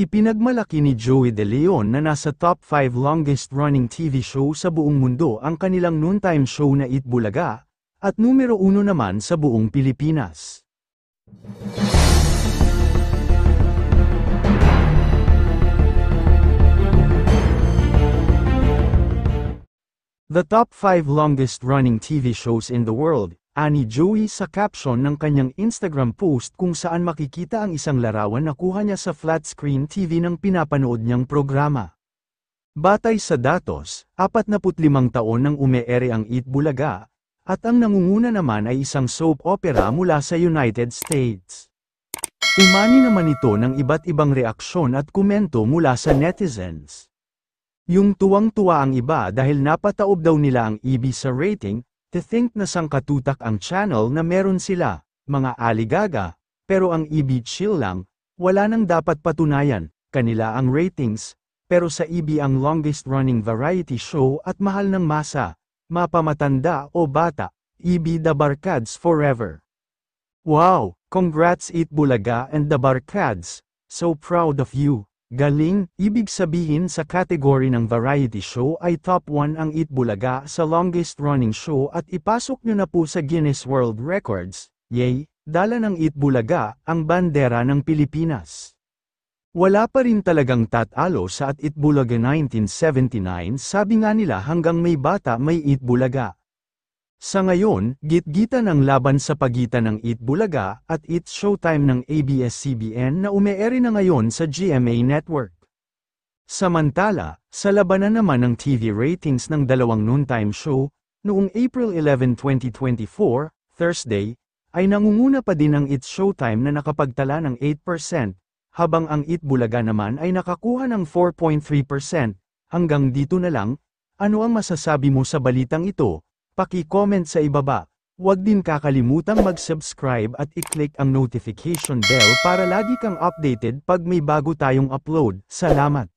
Ipinagmalaki ni Joey De Leon na nasa top 5 longest-running TV show sa buong mundo ang kanilang noontime show na Eat Bulaga, at numero 1 naman sa buong Pilipinas. The top 5 longest-running TV shows in the world, ani Joey sa caption ng kanyang Instagram post kung saan makikita ang isang larawan na kuha niya sa flat-screen TV ng pinapanood niyang programa. Batay sa datos, 45 taon nang umeere ang Eat Bulaga, at ang nangunguna naman ay isang soap opera mula sa United States. Umani naman ito ng iba't ibang reaksyon at komento mula sa netizens. Yung tuwang-tuwa ang iba dahil napataob daw nila ang EB sa rating, to think na sangkatutak ang channel na meron sila, mga aligaga, pero ang EB chill lang, wala nang dapat patunayan, kanila ang ratings, pero sa EB ang longest-running variety show at mahal ng masa, mapamatanda o bata, EB The Barkads forever. Wow, congrats Eat Bulaga and The Barkads, so proud of you. Galing, ibig sabihin sa kategory ng variety show ay top 1 ang Eat Bulaga sa longest running show at ipasok nyo na po sa Guinness World Records. Yay, dala ng Eat Bulaga ang bandera ng Pilipinas. Wala pa rin talagang tatalo sa Eat Bulaga 1979, sabi nga nila hanggang may bata may Eat Bulaga. Sa ngayon, gitgitan ang laban sa pagitan ng Eat Bulaga at It's Showtime ng ABS-CBN na umeere na ngayon sa GMA Network. Samantala, sa labanan naman ng TV ratings ng dalawang noontime show, noong April 11, 2024, Thursday, ay nangunguna pa din ang It's Showtime na nakapagtala ng 8%, habang ang Eat Bulaga naman ay nakakuha ng 4.3%. Hanggang dito na lang, ano ang masasabi mo sa balitang ito? Paki-comment sa ibaba. Huwag din kakalimutang mag-subscribe at i-click ang notification bell para lagi kang updated pag may bago tayong upload. Salamat!